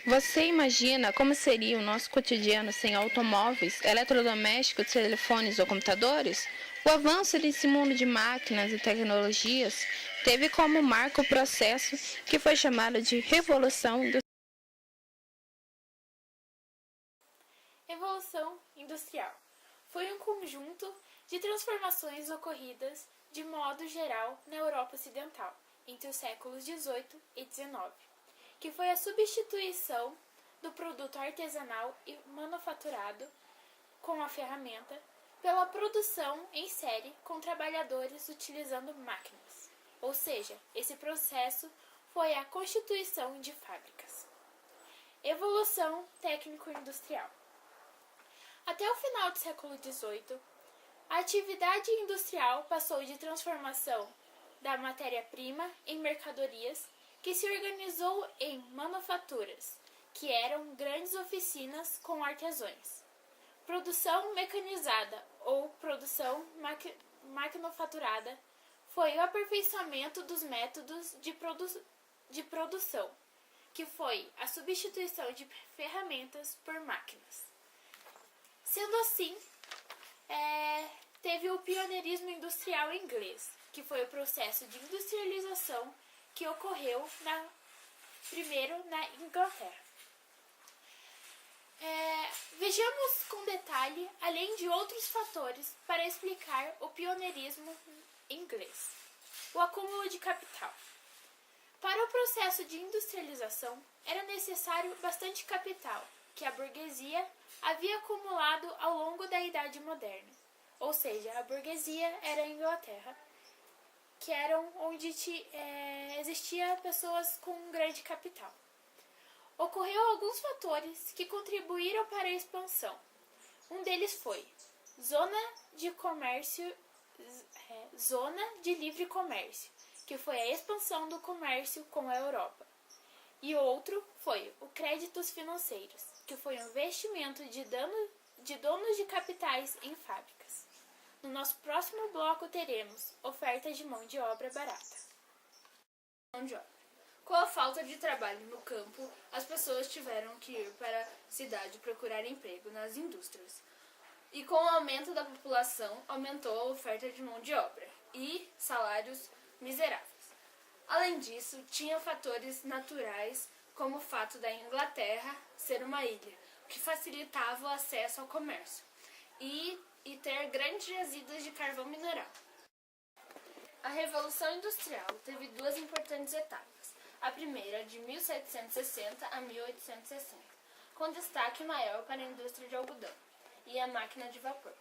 Você imagina como seria o nosso cotidiano sem automóveis, eletrodomésticos, telefones ou computadores? O avanço desse mundo de máquinas e tecnologias teve como marco o processo que foi chamado de Revolução Industrial. Revolução Industrial foi um conjunto de transformações ocorridas de modo geral na Europa Ocidental entre os séculos XVIII e XIX, que foi a substituição do produto artesanal e manufaturado com a ferramenta pela produção em série com trabalhadores utilizando máquinas. Ou seja, esse processo foi a constituição de fábricas. Evolução técnico-industrial. Até o final do século XVIII, a atividade industrial passou de transformação da matéria-prima em mercadorias, que se organizou em manufaturas, que eram grandes oficinas com artesãos. Produção mecanizada ou produção maquinofaturada foi o aperfeiçoamento dos métodos de produção, que foi a substituição de ferramentas por máquinas. Sendo assim, teve o pioneirismo industrial inglês, que foi o processo de industrialização que ocorreu primeiro na Inglaterra. Vejamos com detalhe, além de outros fatores, para explicar o pioneirismo inglês. O acúmulo de capital. Para o processo de industrialização, era necessário bastante capital, que a burguesia havia acumulado ao longo da Idade Moderna. Ou seja, a burguesia era a Inglaterra, que eram onde existia pessoas com um grande capital. Ocorreu alguns fatores que contribuíram para a expansão. Um deles foi zona de livre comércio, que foi a expansão do comércio com a Europa. E outro foi o créditos financeiros, que foi o investimento de donos de capitais em fábricas. No nosso próximo bloco teremos oferta de mão de obra barata. Mão de obra. Com a falta de trabalho no campo, as pessoas tiveram que ir para a cidade procurar emprego nas indústrias. E com o aumento da população, aumentou a oferta de mão de obra e salários miseráveis. Além disso, tinha fatores naturais, como o fato da Inglaterra ser uma ilha, que facilitava o acesso ao comércio, e ter grandes jazidas de carvão mineral. A Revolução Industrial teve duas importantes etapas. A primeira, de 1760 a 1860, com destaque maior para a indústria de algodão e a máquina de vapor.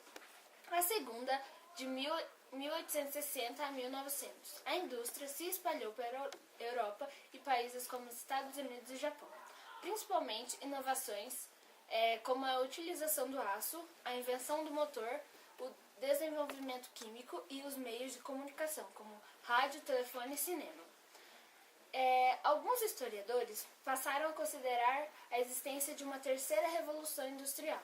A segunda, de 1860 a 1900, a indústria se espalhou pela Europa e países como os Estados Unidos e Japão, principalmente inovações como a utilização do aço, a invenção do motor, o desenvolvimento químico e os meios de comunicação, como rádio, telefone e cinema. Alguns historiadores passaram a considerar a existência de uma terceira revolução industrial,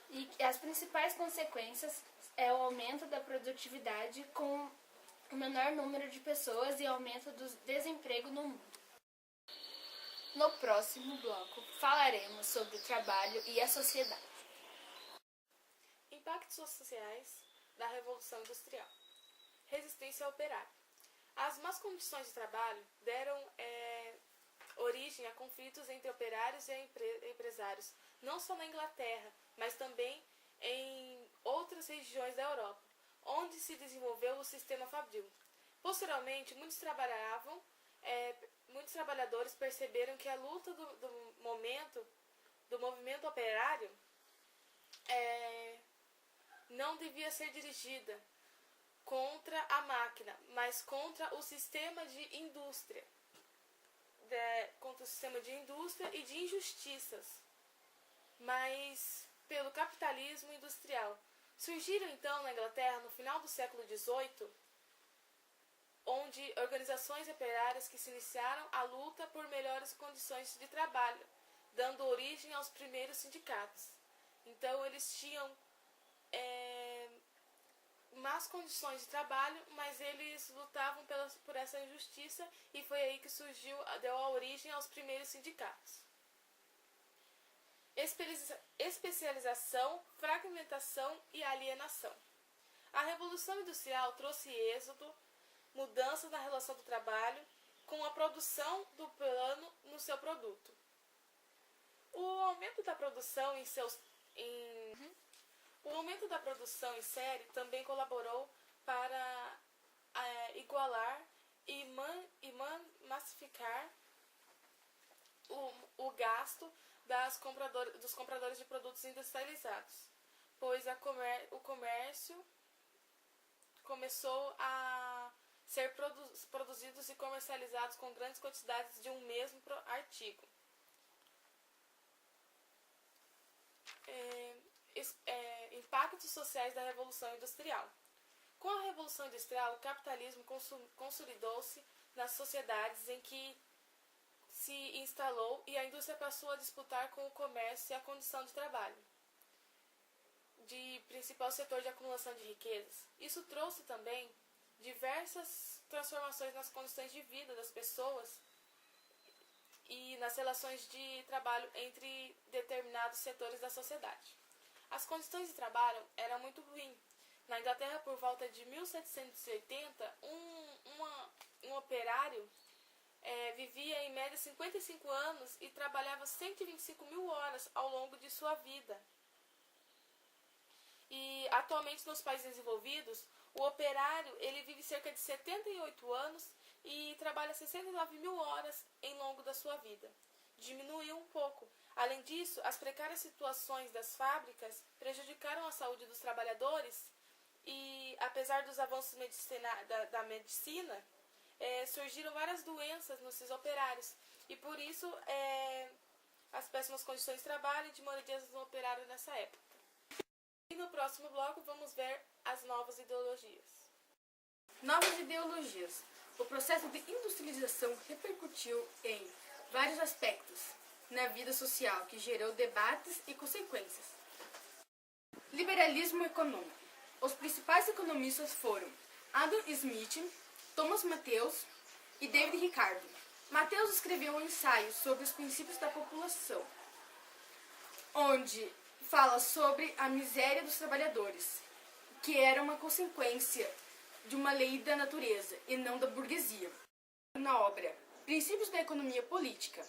e as principais consequências é o aumento da produtividade com o menor número de pessoas e aumento do desemprego no mundo. No próximo bloco, falaremos sobre o trabalho e a sociedade. Impactos sociais da Revolução Industrial. Resistência ao operário. As más condições de trabalho deram origem a conflitos entre operários e empresários, não só na Inglaterra, mas também em outras regiões da Europa, onde se desenvolveu o sistema fabril. Posteriormente, muitos trabalhadores perceberam que a luta do movimento operário não devia ser dirigida contra a máquina, mas contra o sistema de indústria, e de injustiças, mas pelo capitalismo industrial. Surgiram então na Inglaterra, no final do século XVIII, onde organizações operárias que se iniciaram a luta por melhores condições de trabalho, dando origem aos primeiros sindicatos. Então eles tinham más condições de trabalho, mas eles lutavam por essa injustiça, e foi aí que deu a origem aos primeiros sindicatos. especialização, fragmentação e alienação. A Revolução Industrial trouxe êxodo, mudanças na relação do trabalho, com a produção do plano no seu produto. O aumento da produção em série também colaborou para igualar e massificar o gasto dos compradores de produtos industrializados, pois o comércio começou a ser produzidos e comercializados com grandes quantidades de um mesmo artigo. Impactos sociais da Revolução Industrial. Com a Revolução Industrial, o capitalismo consolidou-se nas sociedades em que se instalou e a indústria passou a disputar com o comércio e a condição de trabalho de principal setor de acumulação de riquezas. Isso trouxe também diversas transformações nas condições de vida das pessoas e nas relações de trabalho entre determinados setores da sociedade. As condições de trabalho eram muito ruins. Na Inglaterra, por volta de 1780, um operário vivia em média 55 anos e trabalhava 125.000 horas ao longo de sua vida. E atualmente nos países desenvolvidos, o operário ele vive cerca de 78 anos e trabalha 69.000 horas em longo da sua vida. Diminuiu um pouco. Além disso, as precárias situações das fábricas prejudicaram a saúde dos trabalhadores e, apesar dos avanços da medicina, surgiram várias doenças nesses operários. E por isso, as péssimas condições de trabalho e de moradia do operário nessa época. E no próximo bloco vamos ver as novas ideologias. Novas ideologias. O processo de industrialização repercutiu em vários aspectos na vida social, que gerou debates e consequências. Liberalismo econômico. Os principais economistas foram Adam Smith, Thomas Malthus e David Ricardo. Malthus escreveu um ensaio sobre os princípios da população, onde fala sobre a miséria dos trabalhadores, que era uma consequência de uma lei da natureza e não da burguesia. Na obra Princípios da Economia Política,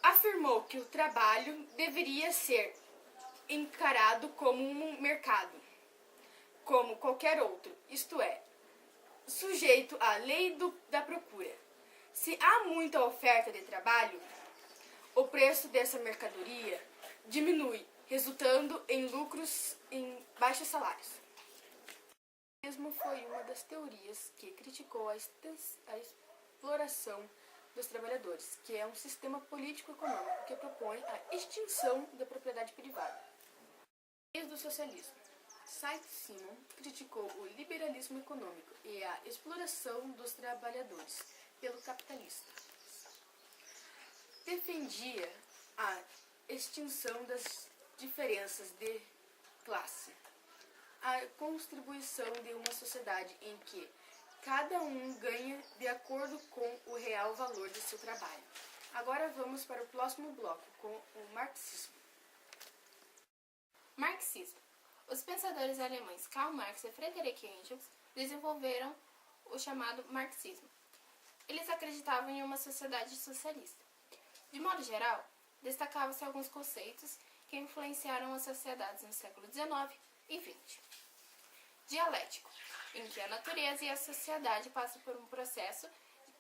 afirmou que o trabalho deveria ser encarado como um mercado, como qualquer outro, isto é, sujeito à lei da procura. Se há muita oferta de trabalho, o preço dessa mercadoria diminui, resultando em lucros em baixos salários. O mesmo foi uma das teorias que criticou a exploração dos trabalhadores, que é um sistema político-econômico que propõe a extinção da propriedade privada. Do socialismo. Saint-Simon criticou o liberalismo econômico e a exploração dos trabalhadores pelo capitalista. Defendia a extinção das diferenças de classe, a contribuição de uma sociedade em que cada um ganha de acordo com o real valor de seu trabalho. Agora vamos para o próximo bloco, com o marxismo. Marxismo. Os pensadores alemães Karl Marx e Friedrich Engels desenvolveram o chamado marxismo. Eles acreditavam em uma sociedade socialista. De modo geral, destacavam-se alguns conceitos que influenciaram as sociedades no século XIX e XX. Dialético, em que a natureza e a sociedade passam por um processo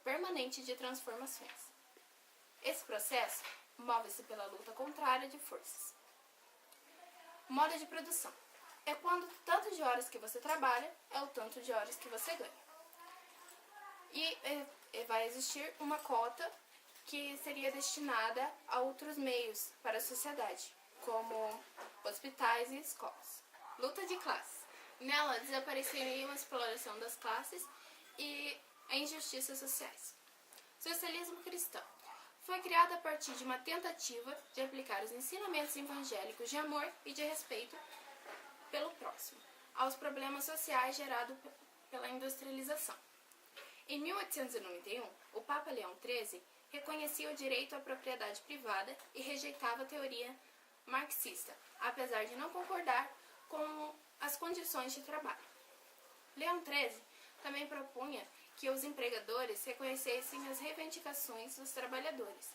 permanente de transformações. Esse processo move-se pela luta contrária de forças. Modo de produção. É quando o tanto de horas que você trabalha é o tanto de horas que você ganha. E vai existir uma cota que seria destinada a outros meios para a sociedade, como hospitais e escolas. Luta de classe. Nela desapareceria a exploração das classes e a injustiças sociais. Socialismo cristão. Foi criado a partir de uma tentativa de aplicar os ensinamentos evangélicos de amor e de respeito pelo próximo aos problemas sociais gerados pela industrialização. Em 1891, o Papa Leão XIII reconhecia o direito à propriedade privada e rejeitava a teoria marxista, apesar de não concordar com as condições de trabalho. Leão XIII também propunha que os empregadores reconhecessem as reivindicações dos trabalhadores,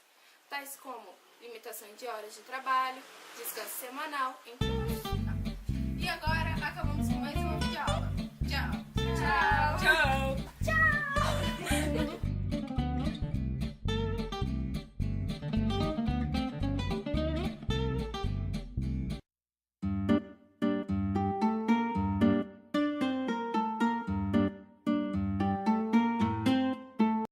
tais como limitação de horas de trabalho, descanso semanal, entre